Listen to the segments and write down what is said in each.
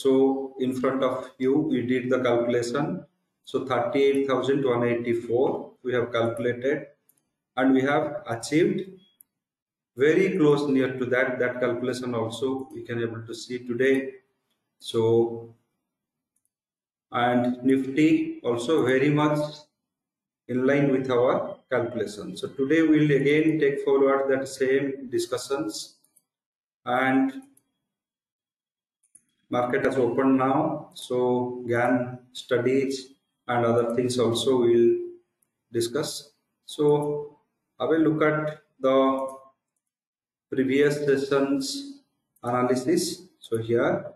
So in front of you, we did the calculation. So 38,184 we have calculated, and we have achieved very close near to that. That calculation also we can able to see today. So, and Nifty also very much in line with our calculation. So today we will again take forward that same discussions, and market has opened now. So Gann studies and other things also we will discuss. So I will look at the previous sessions analysis. So here,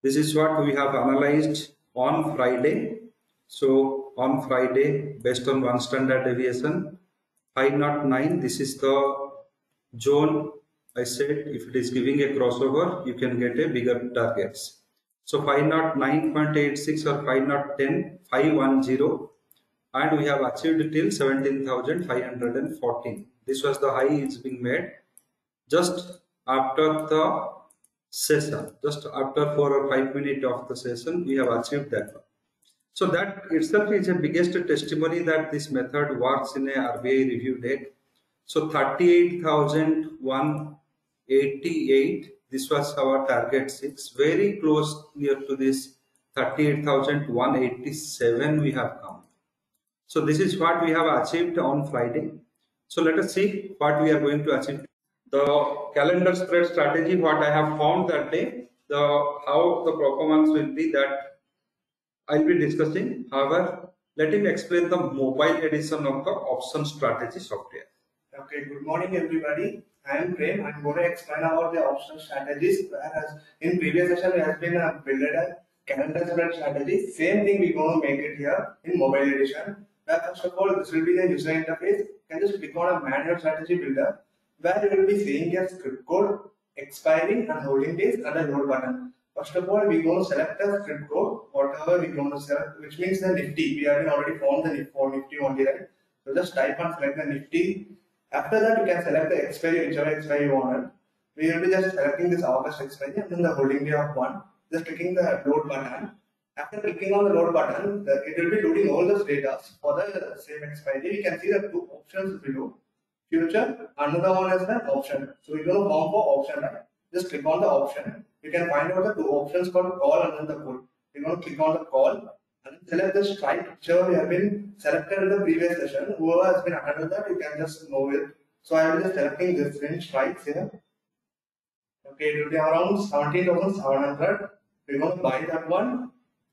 this is what we have analyzed on Friday. So on Friday, based on one standard deviation, 509, this is the zone. I said if it is giving a crossover, you can get a bigger targets. So 509.86 or 510, 510, and we have achieved till 17,514. This was the high is being made just after the session, just after 4 or 5 minutes of the session, we have achieved that one. So that itself is the biggest testimony that this method works in a RBI review date. So 38,188, this was our target 6, very close near to this 38,187 we have come. So this is what we have achieved on Friday. So let us see what we are going to achieve. The calendar spread strategy, what I have found that day, how the performance will be, that I'll be discussing. However, let me explain the mobile edition of the option strategy software. Okay, good morning everybody. I am Prem. I'm going to explain about the option strategies. Whereas in previous session, we have been built a calendar spread strategy. Same thing we're going to make it here in mobile edition. Where first of all, this will be the user interface. You can just click on a manual strategy builder, where you will be seeing a script code, expiring and holding days, and a load button. First of all, we're going to select the script code, whatever we're going to select, which means the Nifty. We have already found the Nifty only, right? So just type and select the Nifty. After that, you can select the expiry, whichever expiry you want. We will be just selecting this August expiry and then the holding day of 1. Just clicking the load button. After clicking on the load button, it will be loading all those data for the same expiry. We can see the two options below. Future, another one is the option. So we're going to form for option, right? Just click on the option. You can find out the two options called call and then the put. We're going to click on the call and select the strike, whichever we have been selected in the previous session. Whoever has been attended that, you can just know it. So I am just selecting this range strikes here. Okay, it will be around 17,700. We're going to buy that one.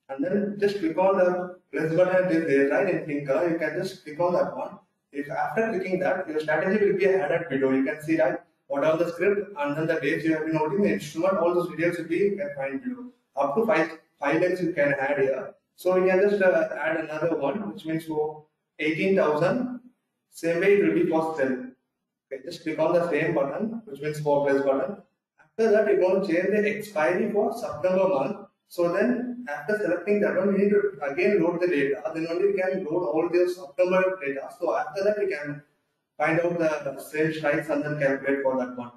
And then just click on the plus button there, right, in Thinker. You can just click on that one. If after clicking that, your strategy will be added below. You can see that what are the script and then the dates you have been noting, the instrument, all those details will be you can find below. Up to 5 lines you can add here. So we can just add another one, which means for 18,000. Same way it will be for sell. Okay, just click on the same button, which means for plus button. After that, we're going to change the expiry for September month. So then, after selecting that one, we need to again load the data. Then only we can load all the September data. So after that, we can find out the same strikes and then calculate for that one.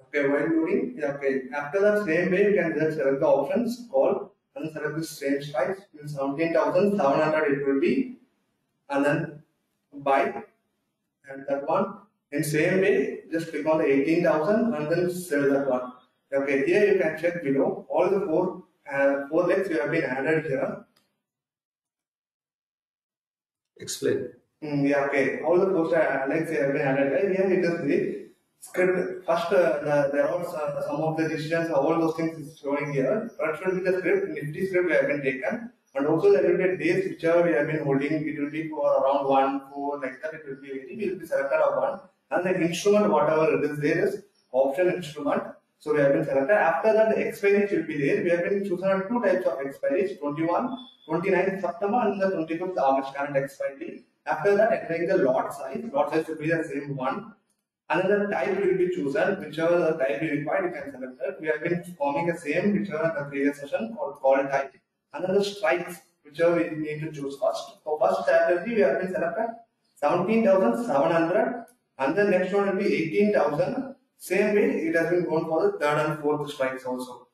Okay, while loading, yeah, okay. After that, same way, you can just select the options, call, and then select the same strikes. 17,700 it will be, and then buy, and that one. In same way, just click on the 18,000 and then sell that one. Okay, here you can check below all the four legs you have been added here. Explain. Yeah, okay. All the four legs you have been added here. Here it is the script. First, there are some of the decisions, all those things is showing here. First will be the script, Nifty script we have been taken. And also there will be days whichever we have been holding. It will be for around 1, 4, like that. It will be very. We will be selected of one. And the instrument, whatever it is, there is option instrument. So we have been selected. After that, the expiry will be there. We have been chosen two types of expiries: 29th September and the 25th August current expiry. After that, entering the lot size. Lot size will be the same one. Another type will be chosen, whichever the type you require, you can select that. We have been forming the same whichever in the previous session called call type. Another strikes, whichever we need to choose first. For first strategy, we have been selected 17,700, and the next one will be 18,000. Same way, it has been gone for the third and fourth strikes also.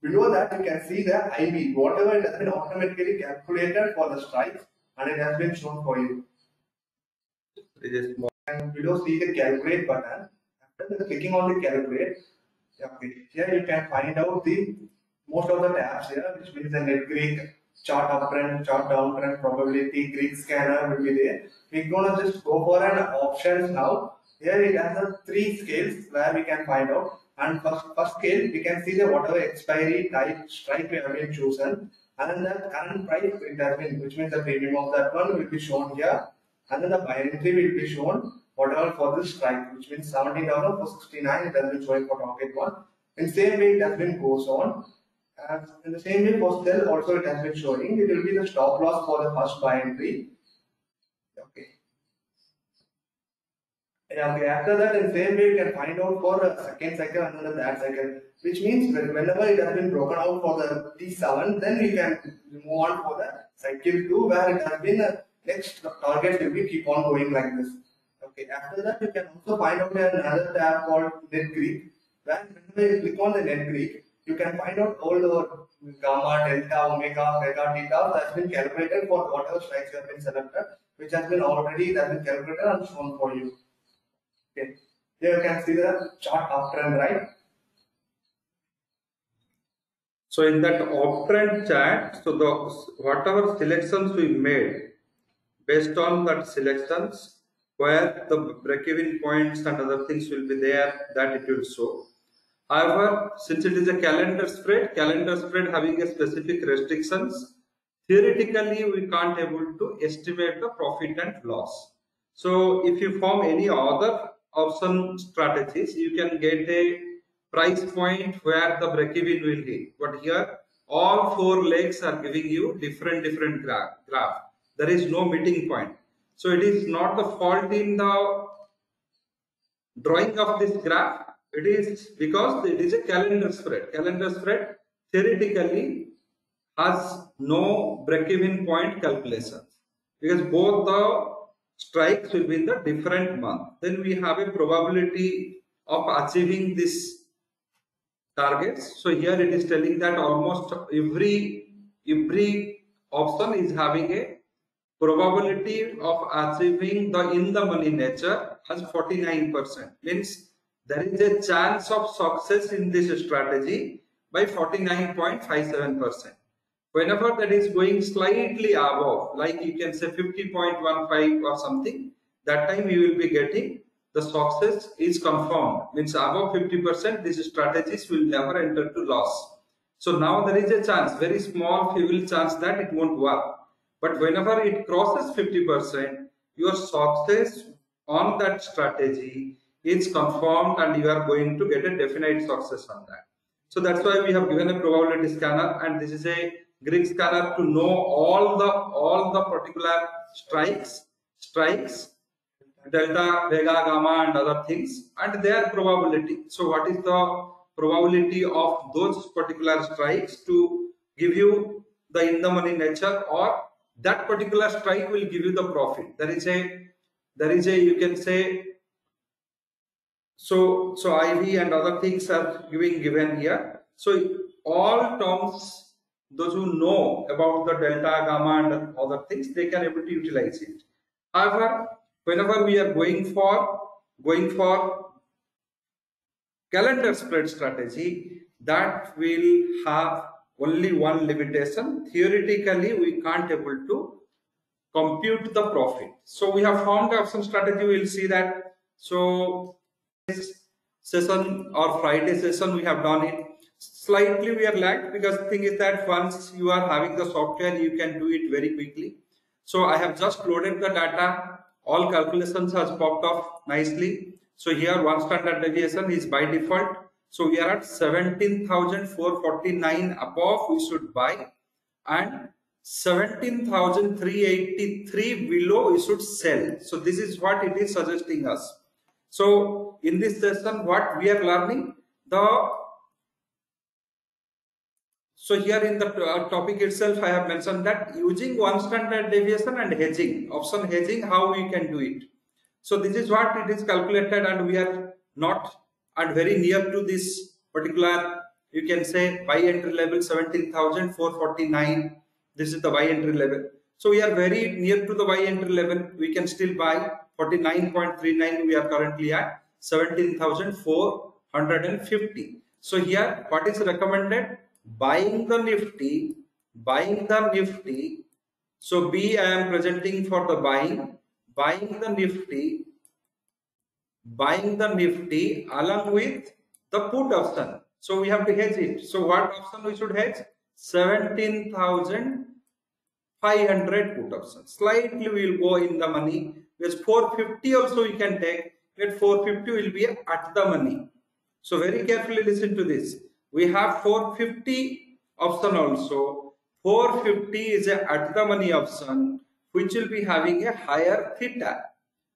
Below that, you can see the IB, whatever it has been automatically calculated for the strikes, and it has been shown for you. And below, see the calculate button. After the clicking on the calculate, okay, here you can find out the most of the tabs here, which means the net Greek, chart uptrend, chart downtrend, probability, Greek scanner will be there. We're gonna just go for an options now. Here it has the 3 scales where we can find out. And first scale, we can see the whatever expiry type strike we have been chosen, and then the current price it has been, which means the premium of that one will be shown here, and then the buy entry will be shown whatever for this strike, which means $17 for 69. It has been showing for target one. In same way, it has been goes on. And in the same way for sell also it has been showing. It will be the stop loss for the first buy entry. Okay. Okay, after that, in same way, you can find out for a second cycle and then the third cycle, which means whenever it has been broken out for the T7, then we can move on for the cycle 2, where it has been next target will be keep on going like this. Okay, after that, you can also find out another tab called Net Greek, where whenever you click on the Net Greek, you can find out all the gamma, delta, omega, vega, theta that has been calculated for whatever strikes you have been selected, which has been already calculated and shown for you. Okay, here you can see the chart uptrend, right? So in that uptrend chart, so the whatever selections we made, based on that selections, where the break-even points and other things will be there, that it will show. However, since it is a calendar spread having a specific restrictions, theoretically we can't able to estimate the profit and loss. So if you form any other option strategies, you can get a price point where the break-even will hit. But here, all 4 legs are giving you different graph. There is no meeting point. So it is not the fault in the drawing of this graph. It is because it is a calendar spread. Calendar spread theoretically has no break-even point calculations, because both the strikes will be in the different month. Then we have a probability of achieving this targets. So here it is telling that almost every option is having a probability of achieving the in the money nature has 49%. Means there is a chance of success in this strategy by 49.57%. Whenever that is going slightly above, like you can say 50.15 or something, that time you will be getting the success is confirmed. Means above 50%, these strategies will never enter to loss. So now there is a chance, very small feeble chance that it won't work. But whenever it crosses 50%, your success on that strategy is confirmed and you are going to get a definite success on that. So that's why we have given a probability scanner, and this is a Greek scanner to know all the particular strikes, delta, vega, gamma and other things and their probability. So what is the probability of those particular strikes to give you the in the money nature, or that particular strike will give you the profit. There is a you can say, so IV and other things are given here. So all terms, those who know about the delta, gamma and other things, they can able to utilize it. However, whenever we are going for calendar spread strategy, that will have only one limitation. Theoretically, we can't able to compute the profit. So we have formed the option strategy. We will see that. So session or Friday session we have done it. Slightly we are lagged, because the thing is that once you are having the software, you can do it very quickly. So I have just loaded the data. All calculations has popped off nicely. So here one standard deviation is by default. So we are at 17,449 above we should buy, and 17,383 below we should sell. So this is what it is suggesting us. So in this session, what we are learning, so here in the topic itself, I have mentioned that using one standard deviation and hedging, option hedging, how we can do it. So this is what it is calculated, and we are not and very near to this particular, you can say, buy entry level 17,449. This is the buy entry level. So we are very near to the buy entry level. We can still buy 49.39. We are currently at 17,450. So here, what is recommended? Buying the Nifty. So B, I am presenting for the buying the Nifty, along with the put option. So we have to hedge it. So what option we should hedge? 17,500 put option. Slightly we will go in the money. Because 450 also we can take. At 450 will be at the money. So very carefully listen to this. We have 450 option also. 450 is a at the money option, which will be having a higher theta.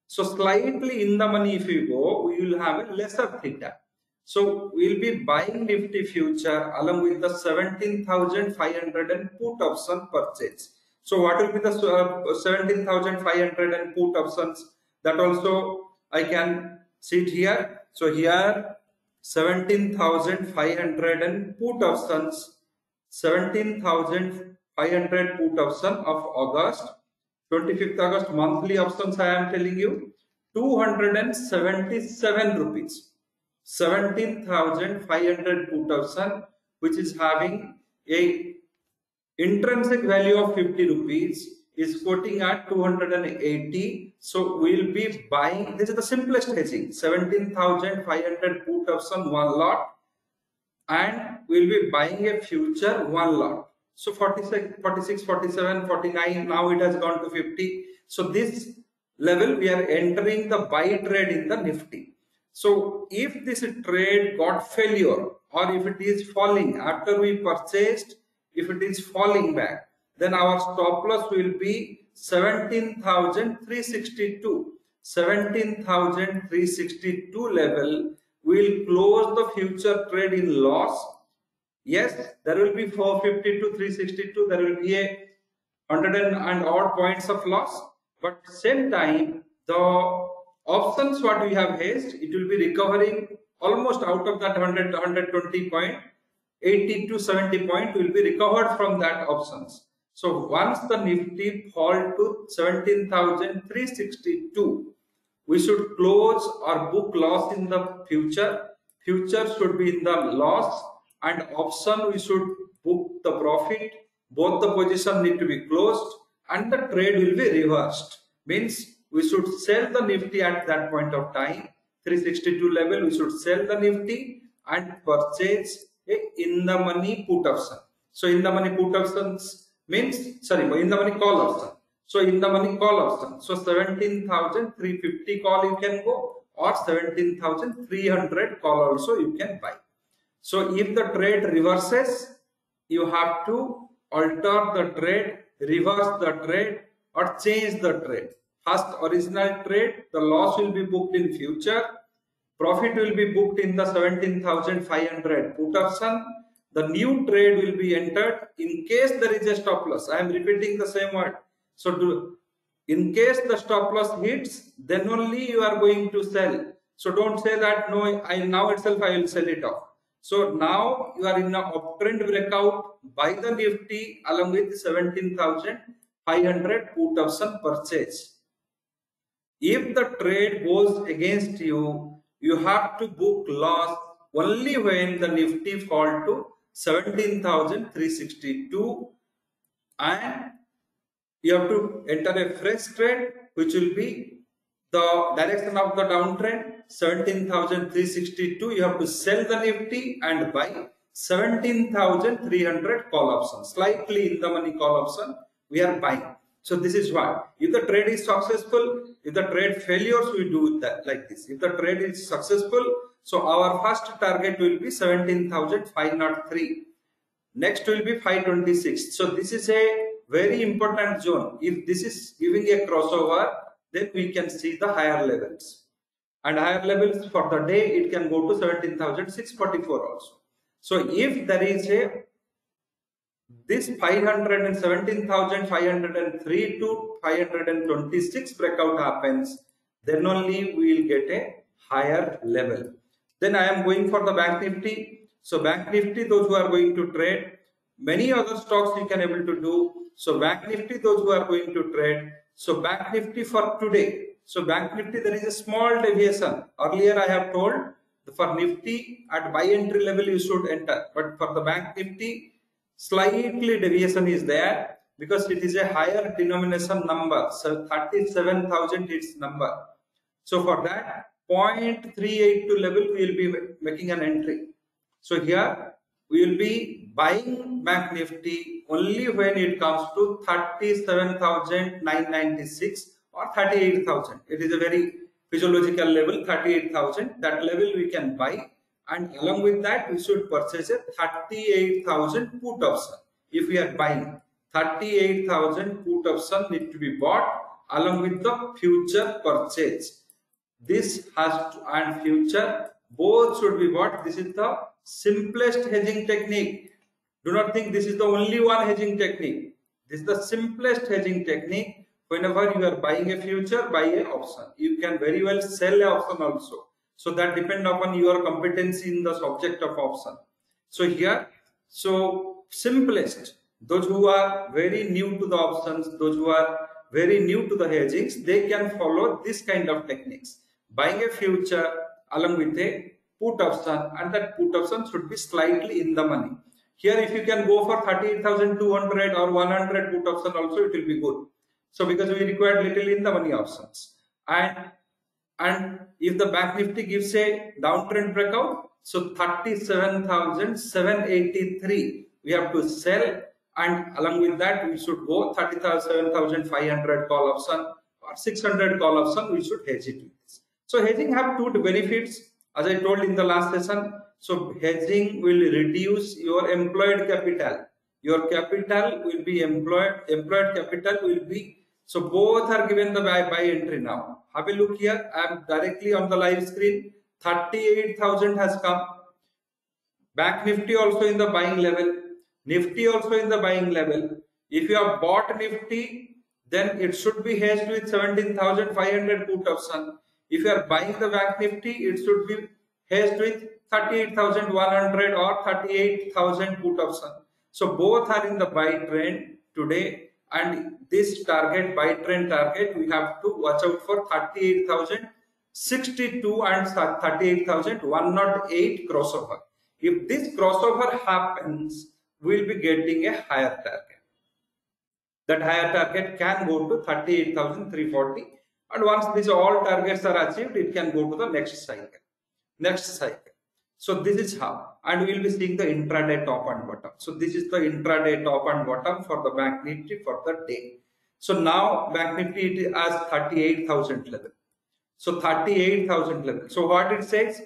So slightly in the money if you go, we will have a lesser theta. So we will be buying Nifty future along with the 17,500 and put option purchase. So what will be the 17,500 and put options? That also I can see it here. So here 17,500 and put options, 17,500 put option of August, 25th August monthly options I am telling you, 277 rupees. 17,500 put option, which is having a intrinsic value of 50 rupees, is quoting at 280. So we will be buying, this is the simplest hedging, 17,500 put option one lot, and we will be buying a future one lot. So 46, 47, 49, now it has gone to 50. So this level we are entering the buy trade in the Nifty. So if this trade got failure, or if it is falling after we purchased, if it is falling back, then our stop loss will be 17,362. 17,362 level will close the future trade in loss. Yes, there will be 450 to 362. There will be a 100 and odd points of loss. But same time, the options what we have hedged, it will be recovering almost out of that 100, 120 point, 80 to 70 point will be recovered from that options. So once the Nifty fall to 17,362, we should close or book loss in the future. Future should be in the loss, and option we should book the profit. Both the position need to be closed and the trade will be reversed. Means we should sell the Nifty at that point of time, 362 level, we should sell the Nifty and purchase a in the money put option. So in the money put options means, in the money call option. So in the money call option, so 17,350 call you can go, or 17,300 call also you can buy. So if the trade reverses, you have to alter the trade, reverse the trade, or change the trade. First original trade, the loss will be booked in future, profit will be booked in the 17,500 put option. The new trade will be entered in case there is a stop loss. I am repeating the same word. So in case the stop loss hits, then only you are going to sell. So don't say that no, now itself I will sell it off. So now you are in an uptrend breakout, buy the Nifty along with 17,500 put option purchase. If the trade goes against you, you have to book loss only when the Nifty fall to 17,362, and you have to enter a fresh trade, which will be the direction of the downtrend, 17,362. You have to sell the Nifty and buy 17,300 call option. Slightly in the money call option we are buying. So this is what, if the trade is successful, if the trade failures, we do that like this. If the trade is successful, so our first target will be 17,503. Next will be 526. So this is a very important zone. If this is giving a crossover, then we can see the higher levels. And higher levels for the day, it can go to 17,644 also. So if there is a this 17,503 to 526 breakout happens, then only we will get a higher level. Then I am going for the Bank Nifty. So Bank Nifty, those who are going to trade, many other stocks you can able to do. So Bank Nifty, those who are going to trade. So Bank Nifty for today. So Bank Nifty, there is a small deviation. Earlier I have told for Nifty at buy entry level you should enter, but for the Bank Nifty slightly deviation is there because it is a higher denomination number. So 37,000 its number. So for that 0.382 level we will be making an entry. So here we will be buying Bank Nifty only when it comes to 37,996 or 38,000. It is a very physiological level, 38,000. That level we can buy, and along with that we should purchase a 38,000 put option. If we are buying 38,000 put option need to be bought along with the future purchase. This has to, and future both should be bought. This is the simplest hedging technique. Do not think this is the only one hedging technique. This is the simplest hedging technique. Whenever you are buying a future, buy a option. You can very well sell a option also. So that depends upon your competency in the subject of option. So here, so simplest, those who are very new to the options, those who are very new to the hedgings, they can follow this kind of techniques. Buying a future along with a put option, and that put option should be slightly in the money. Here if you can go for 38,200 or 100 put option also, it will be good. So because we require little in the money options, and if the Bank Nifty gives a downtrend breakout, so 37,783 we have to sell, and along with that we should go 37,500 call option or 600 call option, we should hedge it with this. So hedging have two benefits as I told in the last session. So hedging will reduce your employed capital. Your capital will be employed capital will be, so both are given the buy entry now. Have a look here. I am directly on the live screen. 38,000 has come. Bank Nifty also in the buying level. Nifty also in the buying level. If you have bought Nifty, then it should be hedged with 17,500 put option. If you are buying the Bank Nifty, it should be hedged with 38,100 or 38,000 put option. So both are in the buy trend today, and this target, buy trend target, we have to watch out for 38,062 and 38,108 crossover. If this crossover happens, we will be getting a higher target. That higher target can go to 38,340, and once these all targets are achieved, it can go to the next cycle. So this is how, and we will be seeing the intraday top and bottom. So this is the intraday top and bottom for the Bank Nifty for the day. So now Bank Nifty it has 38,000 level. So 38,000 level. So what it says,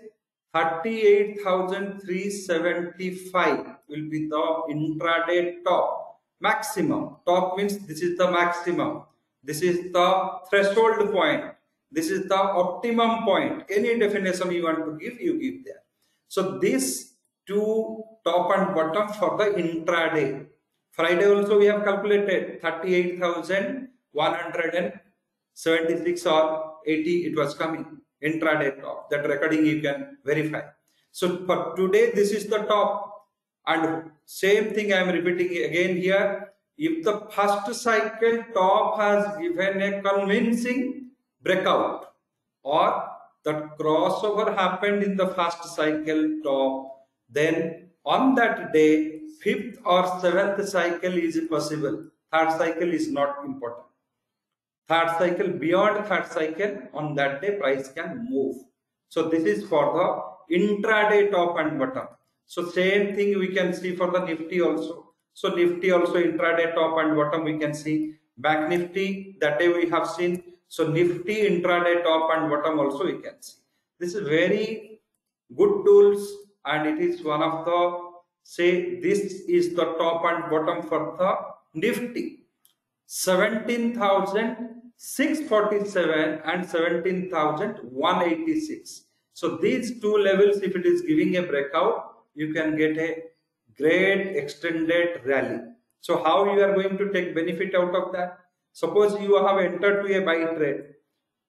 38,375 will be the intraday top. Maximum. Top means this is the maximum. This is the threshold point. This is the optimum point. Any definition you want to give, you give there. So this two top and bottom for the intraday. Friday also we have calculated 38,176 or 80 it was coming. Intraday top. That recording you can verify. So for today this is the top, and same thing I am repeating again here. If the first cycle top has given a convincing breakout, or the crossover happened in the first cycle top, then on that day 5th or 7th cycle is possible. Third cycle is not important. Third cycle, beyond third cycle, on that day price can move. So this is for the intraday top and bottom. So same thing we can see for the Nifty also. So Nifty also intraday top and bottom we can see. Bank Nifty that day we have seen. So Nifty intraday top and bottom also we can see. This is very good tools, and it is one of the, say this is the top and bottom for the Nifty. 17,647 and 17,186. So these two levels, if it is giving a breakout, you can get a great extended rally. So how you are going to take benefit out of that? Suppose you have entered to a buy trade.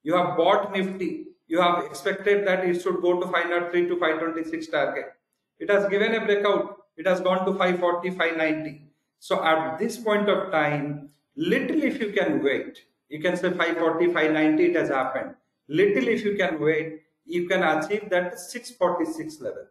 You have bought Nifty. you have expected that it should go to 503 to 526 target. It has given a breakout. It has gone to 540, 590. So at this point of time, little if you can wait, you can say 540, 590, it has happened. Little if you can wait, you can achieve that 646 level.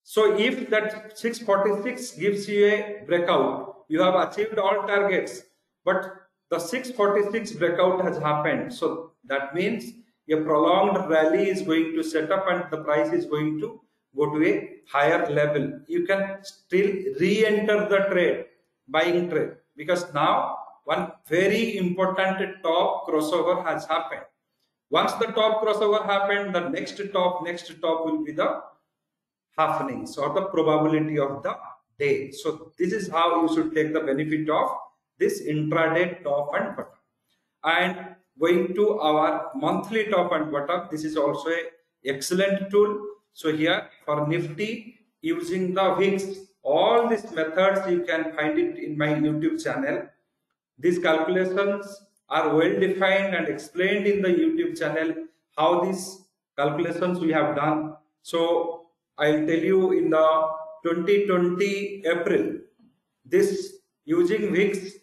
So if that 646 gives you a breakout, you have achieved all targets, but the 646 breakout has happened. So that means a prolonged rally is going to set up and the price is going to go to a higher level. You can still re-enter the trade, buying trade, because now one very important top crossover has happened. Once the top crossover happened, the next top will be the happenings or the probability of the day. So this is how you should take the benefit of this intraday top and bottom. And going to our monthly top and bottom, this is also a excellent tool. So here for Nifty, using the VIX, all these methods you can find it in my YouTube channel. These calculations are well defined and explained in the YouTube channel, how these calculations we have done. So I'll tell you in the 2020 April, this using VIX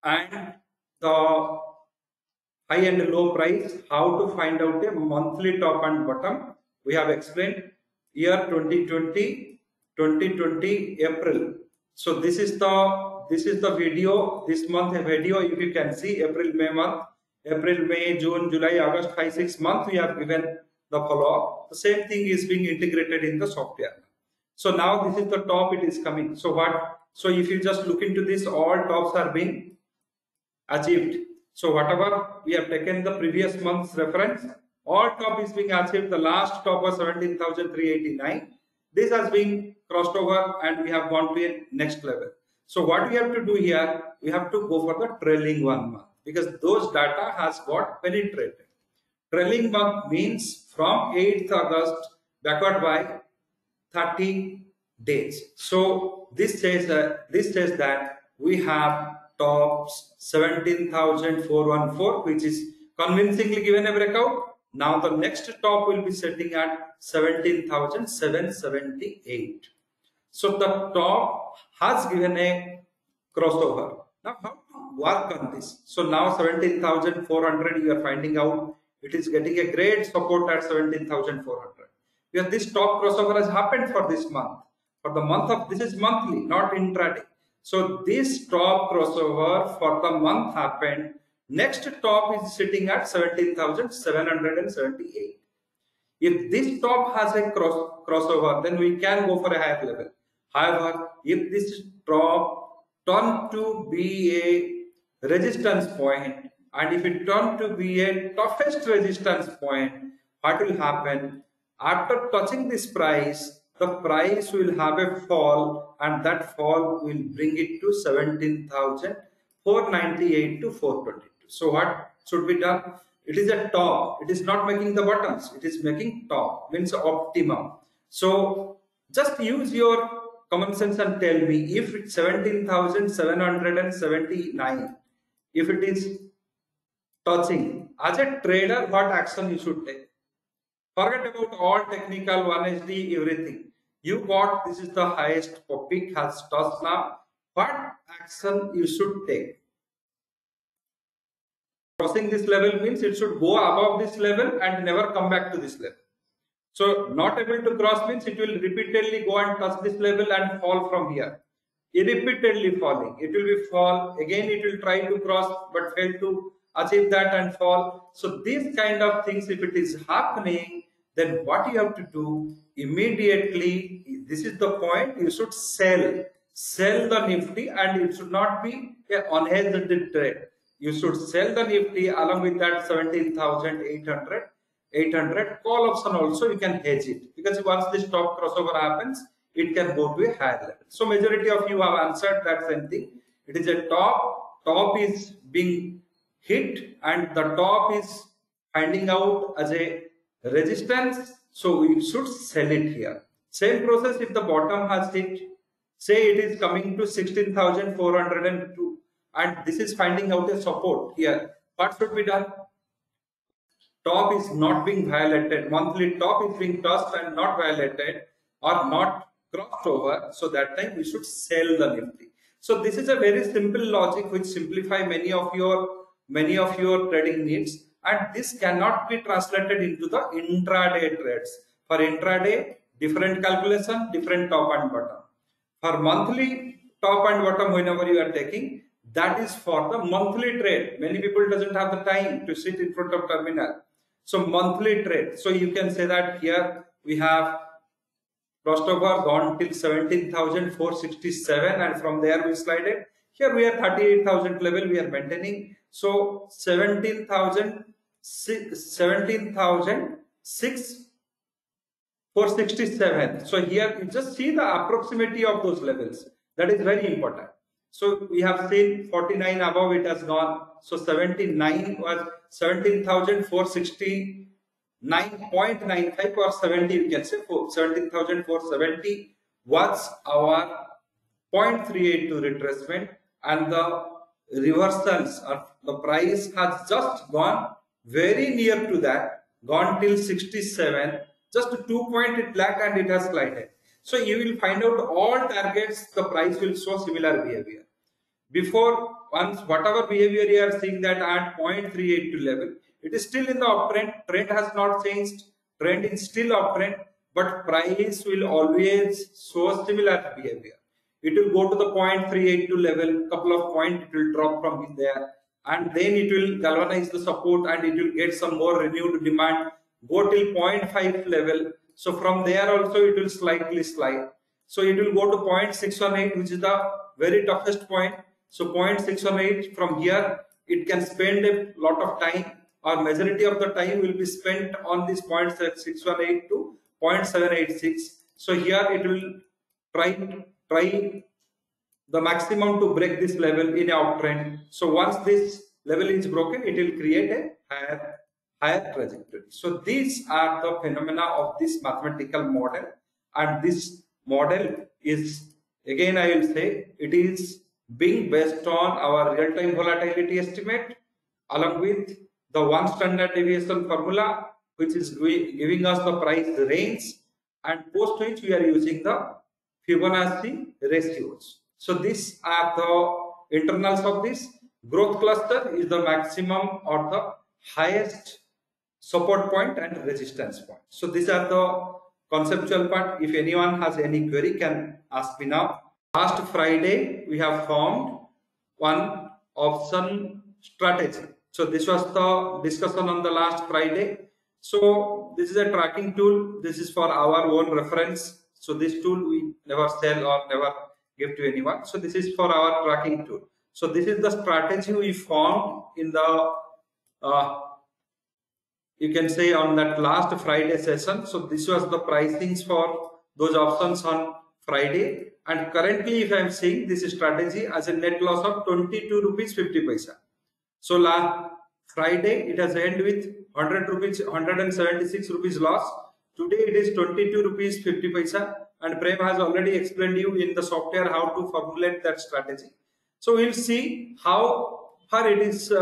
and the high and low price, how to find out a monthly top and bottom. We have explained year 2020 April. So this is the video, this month video. If you can see April, May month, April, May, June, July, August, 5-6 months we have given the follow-up. The same thing is being integrated in the software. So now this is the top, it is coming. So what? So if you just look into this, all tops are being achieved. So whatever we have taken the previous month's reference, all top is being achieved. The last top was 17,389. This has been crossed over and we have gone to a next level. So what we have to do here, we have to go for the trailing 1 month, because those data has got penetrated. Trailing month means from 8th August backward by 30 days. So this says that we have tops 17,414, which is convincingly given a breakout. Now the next top will be setting at 17,778. So the top has given a crossover. Now how to work on this? So now 17,400 you are finding out it is getting a great support at 17,400. Because this top crossover has happened for this month. For the month of, this is monthly, not intraday. So this top crossover for the month happened. Next top is sitting at 17,778. If this top has a crossover, then we can go for a higher level. However, if this top turn to be a resistance point, and if it turn to be a toughest resistance point, what will happen? After touching this price, the price will have a fall, and that fall will bring it to 17,498 to 422. So what should be done? It is a top. It is not making the bottoms. It is making top, means optimum. So just use your common sense and tell me, if it's 17,779, if it is touching, as a trader, what action you should take? Forget about all technical, 1HD, everything. You got, this is the highest peak has touched now. What action you should take? Crossing this level means it should go above this level and never come back to this level. So not able to cross means it will repeatedly go and touch this level and fall from here. Repeatedly falling. It will be fall. Again it will try to cross but fail to achieve that and fall. So these kind of things, if it is happening, then what you have to do immediately, this is the point, you should sell the Nifty, and it should not be an unhedged trade. You should sell the Nifty along with that 17,800 call option also. You can hedge it, because once this top crossover happens, it can go to a higher level. So majority of you have answered that same thing. It is a top is being hit and the top is finding out as a resistance, so we should sell it here. Same process if the bottom has hit, say it is coming to 16,402 and this is finding out a support here. What should be done? top is not being violated, monthly top is being touched and not violated or not crossed over, so that time we should sell the Nifty. So this is a very simple logic which simplify many of your trading needs, and this cannot be translated into the intraday trades. For intraday, different calculation, different top and bottom. For monthly top and bottom, whenever you are taking, that is for the monthly trade. Many people doesn't have the time to sit in front of terminal. So monthly trade. So you can say that here we have crossed over, gone till 17,467, and from there we slided. Here we are 38,000 level we are maintaining. So 17,467. So here you just see the approximity of those levels. That is very important. So we have seen 49 above it has gone. So 79 was 17,469.95 or 70, we can say 17,470 was our 0.382 retracement, and the reversals of the price has just gone very near to that, gone till 67, just 2 point it lacked and it has slided. So you will find out all targets, the price will show similar behavior. Before, once whatever behavior you are seeing that at 0.382 level, it is still in the uptrend. Trend has not changed. Trend is still uptrend, but price will always show similar behavior. It will go to the 0.382 level, couple of points it will drop from there, and then it will galvanize the support and it will get some more renewed demand, go till 0.5 level. So from there also it will slightly slide. So it will go to 0.618, which is the very toughest point. So 0.618, from here it can spend a lot of time, or majority of the time will be spent on this 0.618 to 0.786. So here it will try the maximum to break this level in a uptrend. So once this level is broken, it will create a higher trajectory. So these are the phenomena of this mathematical model, and this model is, again I will say, it is being based on our real-time volatility estimate along with the one standard deviation formula, which is giving us the price range, and post which we are using the Fibonacci ratios. So these are the internals of this. Growth cluster is the maximum or the highest support point and resistance point. So these are the conceptual part. If anyone has any query, can ask me now. Last Friday we have found one option strategy. So this was the discussion on the last Friday. So this is a tracking tool. This is for our own reference. So this tool we never sell or never give to anyone. So this is for our tracking tool. So this is the strategy we found in the you can say on that last Friday session. So this was the pricings for those options on Friday, and currently if I am seeing this strategy as a net loss of 22 rupees 50 paisa. So last Friday it has ended with 100 rupees, 176 rupees loss. Today it is 22 rupees 50 paisa, and Prem has already explained you in the software how to formulate that strategy. So we'll see how far it is.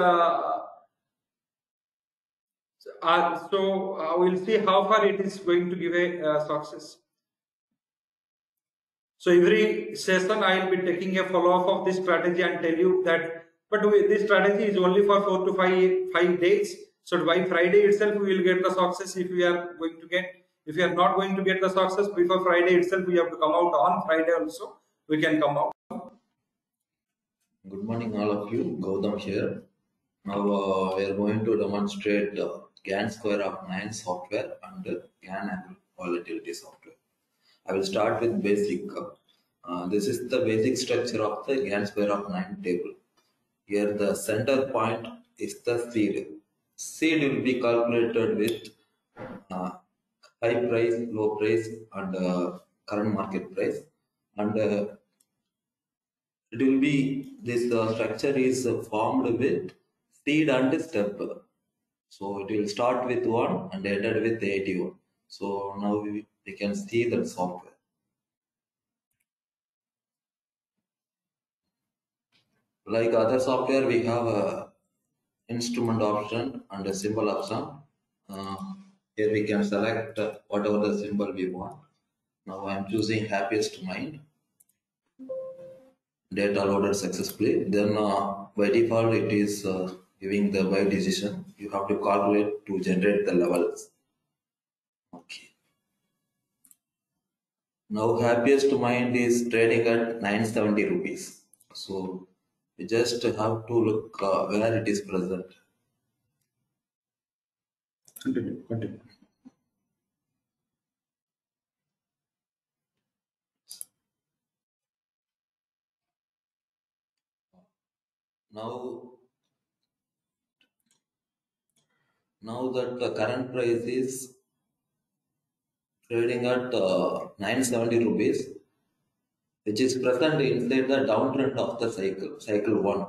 We'll see how far it is going to give a success. So every session I will be taking a follow-up of this strategy and tell you that, but this strategy is only for 4 to 5 days. So by Friday itself we will get the success if we are going to get. If we are not going to get the success before Friday itself, we have to come out on Friday also. We can come out. Good morning all of you, Gautam here. Now we are going to demonstrate Gann square of 9 software and Gann volatility software. I will start with basic. This is the basic structure of the Gann square of 9 table. Here the center point is the seed. Seed will be calculated with high price, low price and current market price, and it will be, this structure is formed with seed and step. So it will start with 1 and ended with 81. So now we can see the software. Like other software, we have a instrument option and a symbol option. Here we can select whatever the symbol we want. Now I am choosing happiest mind. Data loaded successfully. Then by default it is giving the buy decision. You have to calculate to generate the levels. Okay. Now happiest mind is trading at 970 rupees. So you just have to look where it is present. Continue. Now that the current price is trading at 970 rupees, which is present inside the downtrend of the cycle 1.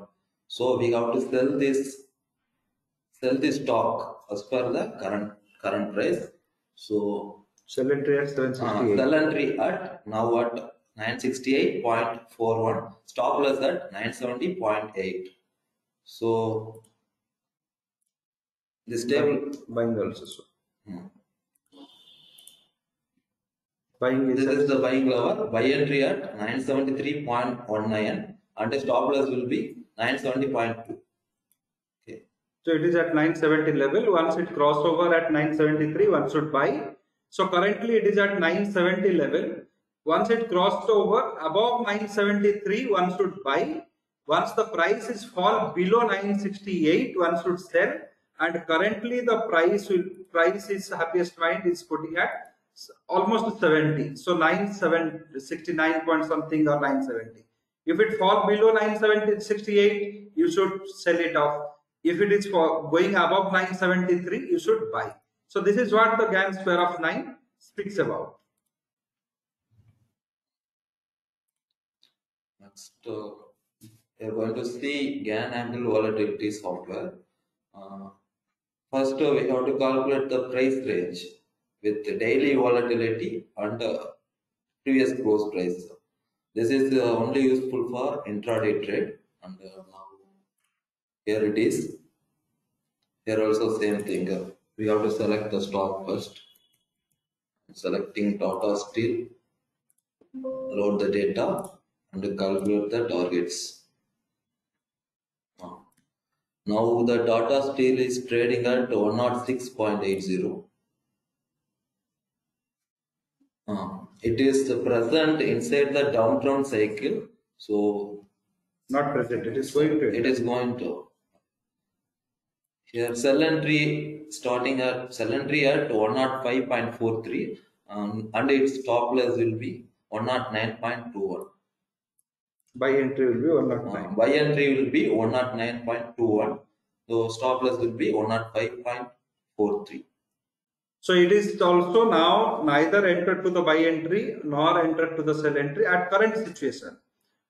So we have to sell this stock as per the current price. So Sell entry at 768. sell entry at now at 968.41, stop loss at 970.8. So this table Buying also. So. Hmm. Buying This is the buying level. Buy entry at 973.19 and the stop loss will be 970.2. Okay. So it is at 970 level. Once it cross over at 973, one should buy. So currently it is at 970 level. Once it crossed over above 973, one should buy. Once the price is fall below 968, one should sell. And currently the price is happiest mind is putting at almost 70. So 69 point something or 970. If it fall below 968, you should sell it off. If it is for going above 973, you should buy. So this is what the Gann square of 9 speaks about. Next, we are going to see Gann angle volatility software. First, we have to calculate the price range with the daily volatility and previous close price. This is only useful for intraday trade, and now here it is. Here also same thing. We have to select the stock first. Selecting Tata Steel, load the data and calculate the targets. Now the Tata Steel is trading at 106.80. It is present inside the downtrend cycle. So not present. It is going to. It is going to. Here sell entry starting at 105.43 and its stop loss will be 109.21. Buy entry will be 109. Buy entry will be 109.21. So stop loss will be 105.43. So it is also now neither entered to the buy entry nor entered to the sell entry at current situation.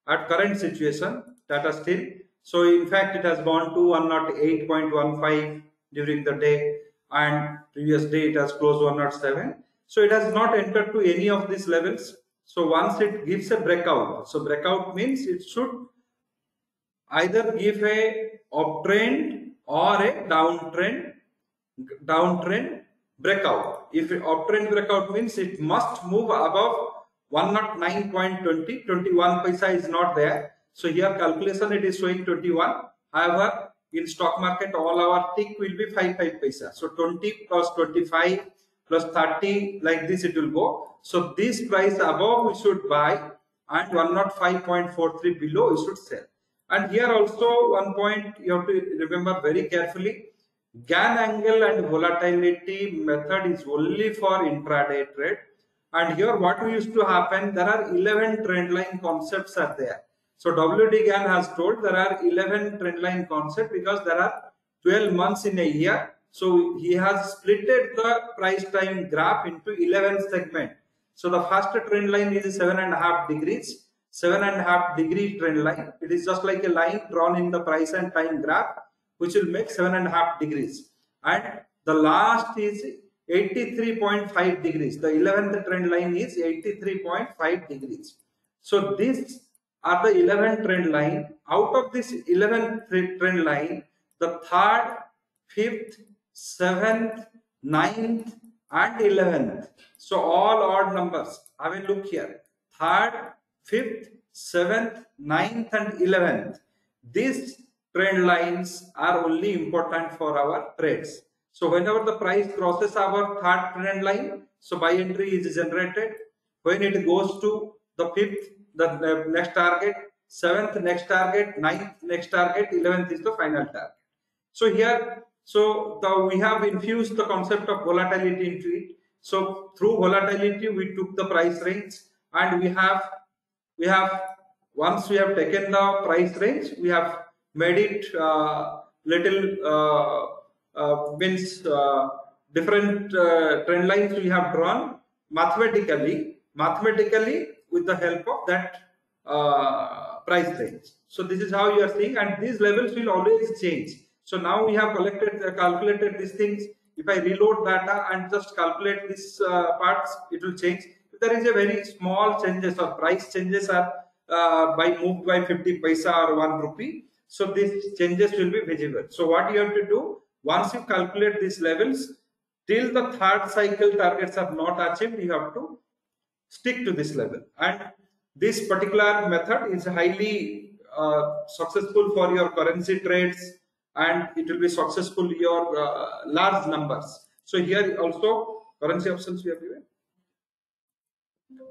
At current situation, Tata Steel. So in fact, it has gone to 108.15 during the day, and previous day it has closed 107. So it has not entered to any of these levels. So once it gives a breakout, so breakout means it should either give a uptrend or a downtrend breakout. If uptrend breakout means it must move above 109.20, 21 paisa is not there. So here calculation it is showing 21. However, in stock market all our tick will be 5 paisa. So 20 plus 25 plus 30 like this it will go. So this price above we should buy and 105.43 below we should sell. And here also one point you have to remember very carefully. Gann angle and volatility method is only for intraday trade. And here what used to happen, there are 11 trend line concepts are there. So WD Gann has told there are 11 trend line concepts because there are 12 months in a year. So he has splitted the price time graph into 11 segments. So the first trend line is 7.5 degrees, 7.5 degree trend line. It is just like a line drawn in the price and time graph, which will make 7.5 degrees. And the last is 83.5 degrees. The 11th trend line is 83.5 degrees. So these are the 11 trend line. Out of this 11th trend line, the third, fifth, seventh, 9th and 11th. So all odd numbers. Have a look here. 3rd, 5th, 7th, 9th and 11th. These trend lines are only important for our trades. So whenever the price crosses our 3rd trend line, so buy entry is generated. When it goes to the 5th, the next target, 7th next target, 9th next target, 11th is the final target. So here, we have infused the concept of volatility into it. So through volatility, we took the price range, and we have once we have taken the price range, we have made it little means different trend lines we have drawn mathematically with the help of that price range. So this is how you are seeing, and these levels will always change. So now we have calculated these things. If I reload data and just calculate these parts, it will change. If there is a very small changes or price changes are moved by 50 paisa or 1 rupee, so these changes will be visible. So what you have to do, once you calculate these levels, till the 3rd cycle targets are not achieved, you have to stick to this level. And this particular method is highly successful for your currency trades, and it will be successful your large numbers. So here also currency options we have given.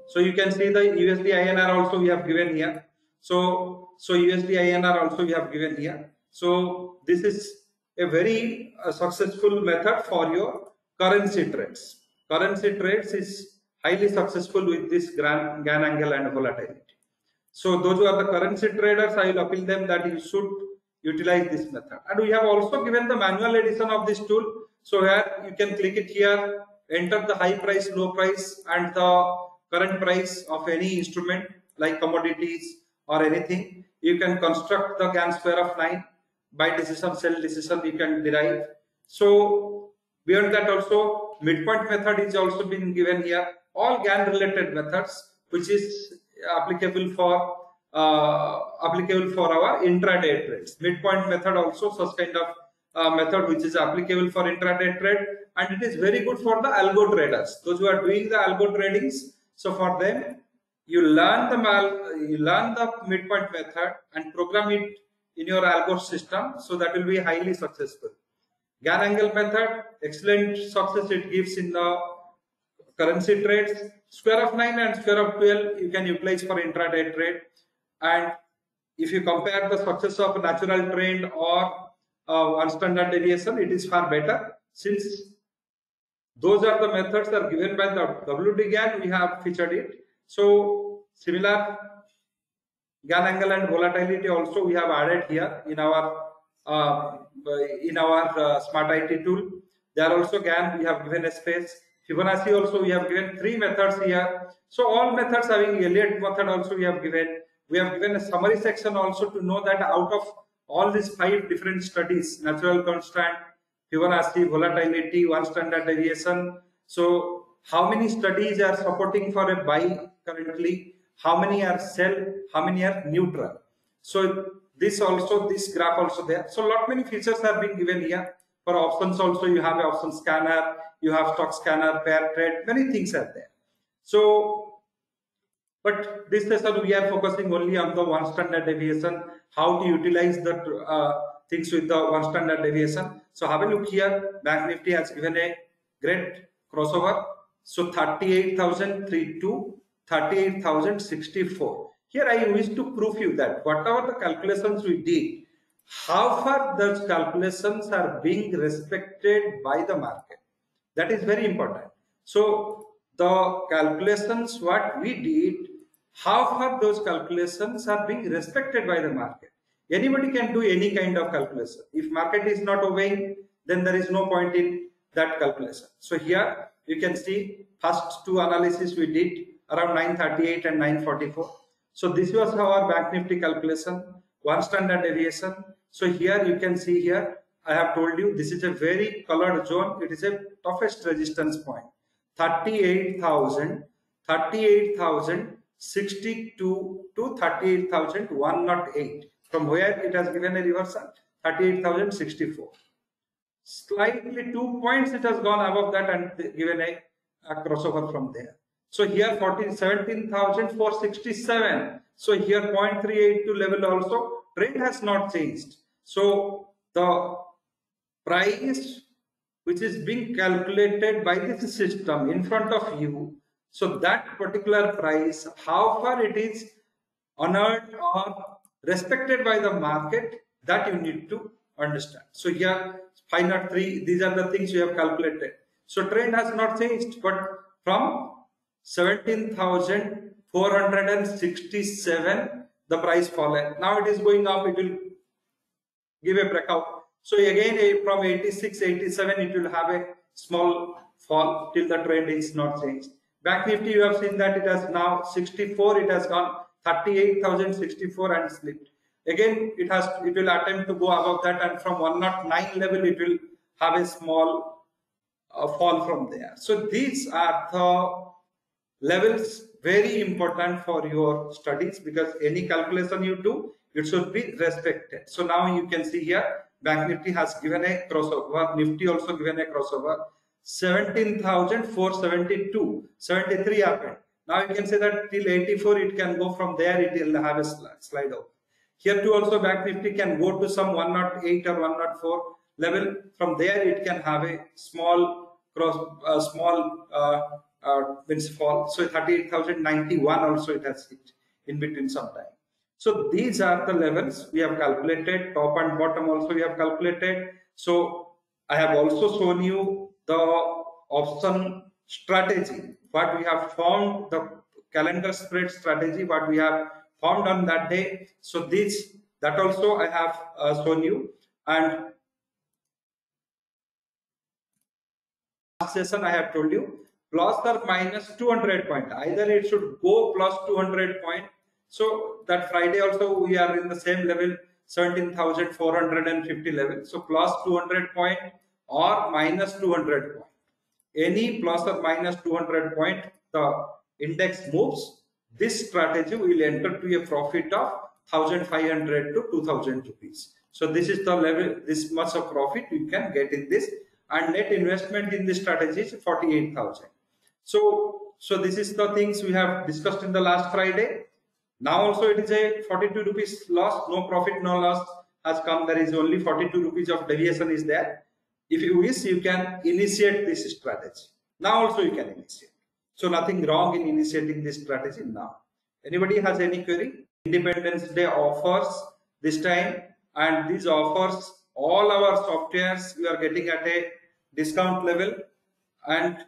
So you can see the USD INR also we have given here. So USD INR also we have given here. So this is a very successful method for your currency trades. Currency trades is highly successful with this Gann angle and volatility. So those who are the currency traders, I will appeal them that you should utilize this method. And we have also given the manual edition of this tool. So here you can click it here, enter the high price, low price, and the current price of any instrument like commodities or anything. You can construct the Gann square of 9 buy decision, sell decision you can derive. So beyond that also midpoint method is also been given here. All Gann related methods which is applicable for our intraday trades. Midpoint method also such kind of method which is applicable for intraday trade, and it is very good for the algo traders. Those who are doing the algo tradings, so for them you learn the midpoint method and program it in your algo system, so that will be highly successful. Gann angle method, excellent success it gives in the currency trades. Square of 9 and square of 12 you can utilize for intraday trade. And if you compare the success of natural trend or one standard deviation, it is far better, since those are the methods that are given by the WD Gann. We have featured it. So similar Gann angle and volatility also we have added here in our smart IT tool. There also Gann we have given a space. Fibonacci also we have given 3 methods here. So all methods having Elliott method also we have given. We have given a summary section also to know that out of all these 5 different studies, natural constant, Fibonacci, volatility, one standard deviation. So how many studies are supporting for a buy currently? How many are sell? How many are neutral? So this graph also there. So lot many features have been given here. For options also you have an option scanner, you have stock scanner, pair trade, many things are there. So, but this session we are focusing only on the one standard deviation, how to utilize the things with the one standard deviation. So have a look here. Bank Nifty has given a great crossover. So 38,032, 38,064. Here I wish to prove you that whatever the calculations we did, how far those calculations are being respected by the market. That is very important. So the calculations what we did, how far those calculations are being respected by the market. Anybody can do any kind of calculation. If market is not obeying, then there is no point in that calculation. So here you can see first 2 analysis we did around 938 and 944. So this was our Bank Nifty calculation, one standard deviation. So here you can see here, I have told you this is a very colored zone. It is a toughest resistance point. 38,000, 38,062 to 38,108. From where it has given a reversal, 38,064. slightly 2 points it has gone above that and given a crossover from there. So here 17,467. So here 0.382 level also trend has not changed. So the price which is being calculated by this system in front of you, so that particular price, how far it is honored or respected by the market, that you need to understand. So here 503, these are the things you have calculated. So trend has not changed, but from 17,467 the price fallen. Now it is going up, it will give a breakout. So again from 86, 87 it will have a small fall till the trend is not changed. Bank Nifty, you have seen that it has now 64, it has gone 38,064 and slipped. Again it will attempt to go above that, and from 109 level it will have a small fall from there. So these are the levels very important for your studies, because any calculation you do, it should be respected. So now you can see here Bank Nifty has given a crossover, Nifty also given a crossover. 17,472, 73 happened. Now you can say that till 84 it can go, from there it will have a slide out. Here too also Bank Nifty can go to some 108 or 104 level. From there it can have a small means fall. So 38,091 also it has hit in between sometime. So these are the levels we have calculated. Top and bottom also we have calculated. So I have also shown you the option strategy, what we have formed, the calendar spread strategy, what we have formed on that day. So that also I have shown you. And last session I have told you plus or minus 200 point, either it should go plus 200 point. So that Friday also we are in the same level, 17,450 level. So plus 200 point or minus 200 point. Any plus or minus 200 point the index moves, this strategy will enter to a profit of 1,500 to 2,000 rupees. So this is the level, this much of profit you can get in this, and net investment in this strategy is 48,000. So this is the things we have discussed in the last Friday. Now also it is a 42 rupees loss, no profit, no loss has come. There is only 42 rupees of deviation is there. If you wish, you can initiate this strategy. Now also you can initiate. So nothing wrong in initiating this strategy now. Anybody has any query? Independence Day offers this time, and these offers, all our softwares you are getting at a discount level, and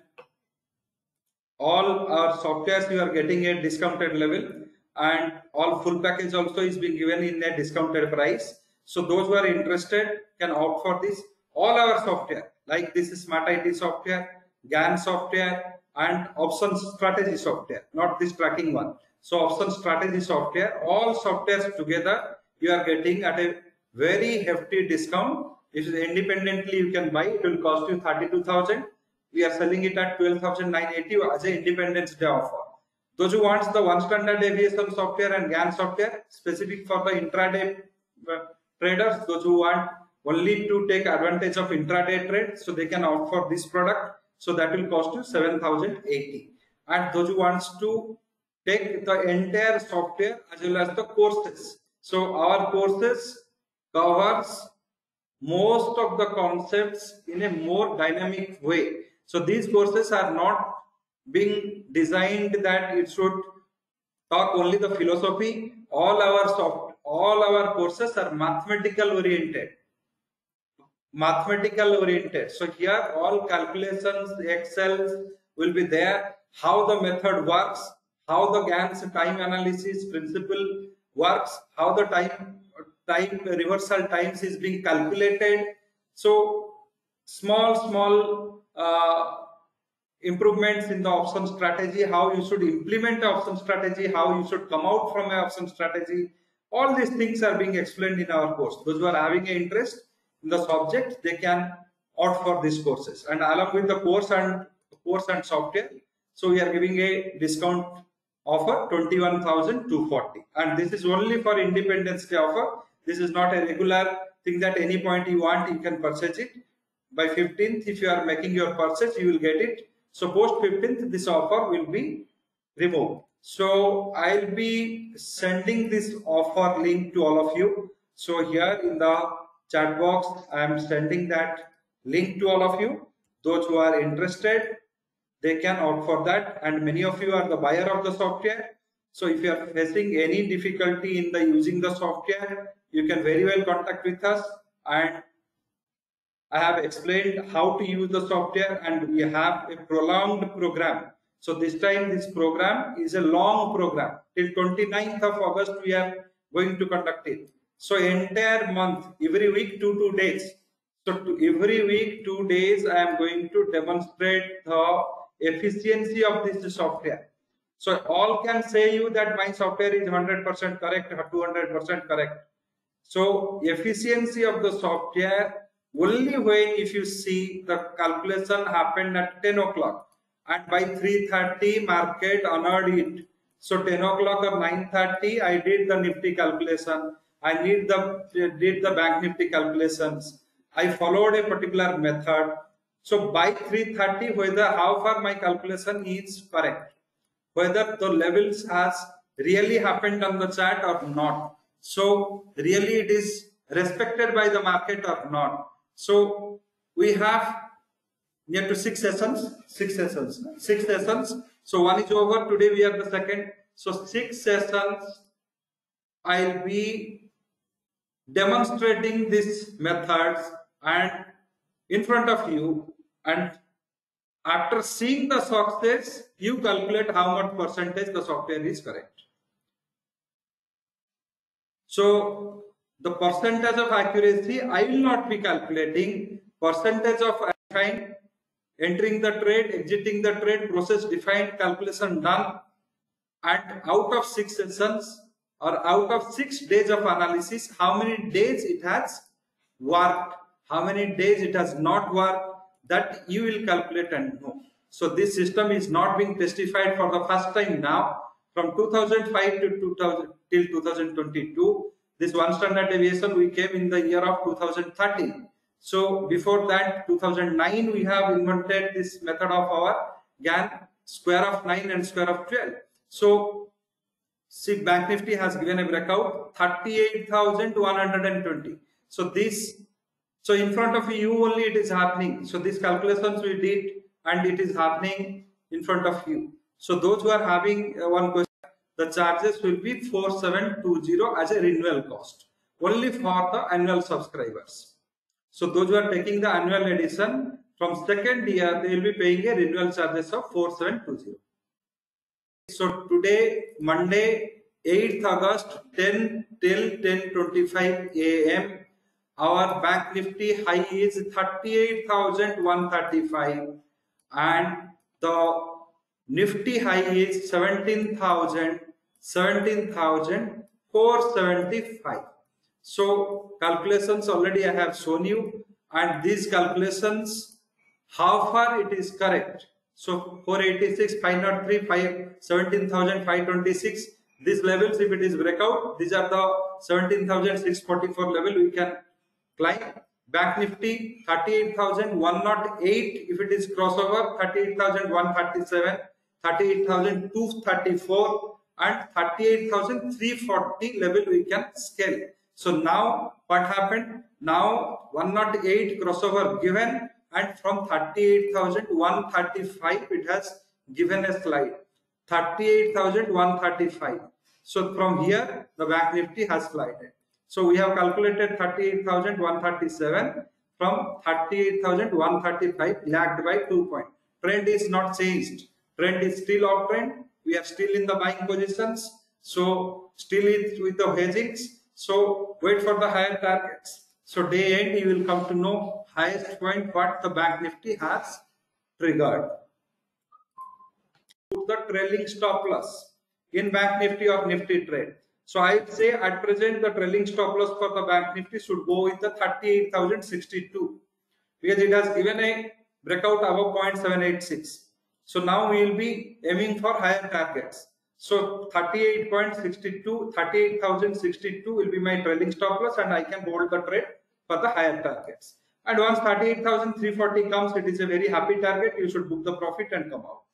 all our softwares you are getting a discounted level, and all full package also is being given in a discounted price. So those who are interested can opt for this. All our software, like this is Smart IT software, Gann software, and option strategy software, not this tracking one. So option strategy software, all softwares together you are getting at a very hefty discount. If independently you can buy, it will cost you 32,000. We are selling it at 12,980 as an Independence Day offer. Those who want the one standard deviation software and Gann software specific for the intraday traders, those who want only to take advantage of intraday trade, so they can opt for this product. So that will cost you 7,080. And those who wants to take the entire software as well as the courses. So our courses covers most of the concepts in a more dynamic way. So these courses are not being designed that it should talk only the philosophy. All our courses are mathematical oriented. So here all calculations, Excel will be there, how the method works, how the Gann's time analysis principle works, how the time reversal times is being calculated. So small improvements in the option strategy, how you should implement the option strategy, how you should come out from an option strategy. All these things are being explained in our course. Those who are having an interest in the subject, they can opt for these courses. And along with the course and software, so we are giving a discount offer 21,240, and this is only for Independence Day offer. This is not a regular thing that any point you want you can purchase it. by 15th, if you are making your purchase, you will get it. So post 15th, this offer will be removed. So I'll be sending this offer link to all of you. So here in the chat box, I am sending that link to all of you. Those who are interested, they can opt for that, and many of you are the buyer of the software. So if you are facing any difficulty in the using the software, you can very well contact with us, and I have explained how to use the software, and we have a prolonged program. So this time this program is a long program. Till 29th of August we are going to conduct it. So entire month, every week 2 days. So every week 2 days I am going to demonstrate the efficiency of this software. So all can say you that my software is 100% correct or 200% correct. So efficiency of the software only when if you see the calculation happened at 10 o'clock and by 3:30 market honored it. So 10 o'clock or 9:30 I did the Nifty calculation. I did the bank Nifty calculations. I followed a particular method. So by 3:30 whether how far my calculation is correct, whether the levels has really happened on the chart or not. So really it is respected by the market or not. So we have near to six sessions. So one is over. Today we are the second. So 6 sessions I'll be demonstrating these methods and in front of you, and after seeing the success, you calculate how much percentage the software is correct. So the percentage of accuracy, I will not be calculating. Percentage of defined, entering the trade, exiting the trade, process defined, calculation done. And out of 6 sessions or out of 6 days of analysis, how many days it has worked, how many days it has not worked, that you will calculate and know. So this system is not being testified for the first time now. From 2005 to 2000 till 2022, this one standard deviation we came in the year of 2013. So before that, 2009, we have invented this method of our Gann square of 9 and square of 12. So see, Bank Nifty has given a breakout 38,120. So this, so in front of you only it is happening. So these calculations we did and it is happening in front of you. So those who are having one question, the charges will be 4720 as a renewal cost only for the annual subscribers. So those who are taking the annual edition from second year, they will be paying a renewal charges of 4720. So today, Monday, 8th August, 10 till 10:25 a.m. Our Bank Nifty high is 38,135 and the Nifty high is 17,475. So calculations already I have shown you, and these calculations how far it is correct. So 486, 503, 17,526. These levels, if it is breakout, these are the 17,644 level we can climb. Bank Nifty 38,108. If it is crossover, 38,137, 38,234, and 38,340 level we can scale. So now what happened? Now 108 crossover given, and from 38,135 it has given a slide 38,135. So from here the Bank Nifty has slided. So we have calculated 38,137 from 38,135 lagged by 2 points. Trend is not changed. Trend is still uptrend. We are still in the buying positions. So still it with the hedgings. So wait for the higher targets. So day end you will come to know highest point what the Bank Nifty has triggered. Put the trailing stop loss in Bank Nifty or Nifty trade. So I would say at present the trailing stop loss for the Bank Nifty should go with the 38,062 because it has given a breakout above 0.786. So now we will be aiming for higher targets. So 38,062 will be my trailing stop loss, and I can hold the trade for the higher targets. And once 38,340 comes, it is a very happy target. You should book the profit and come out.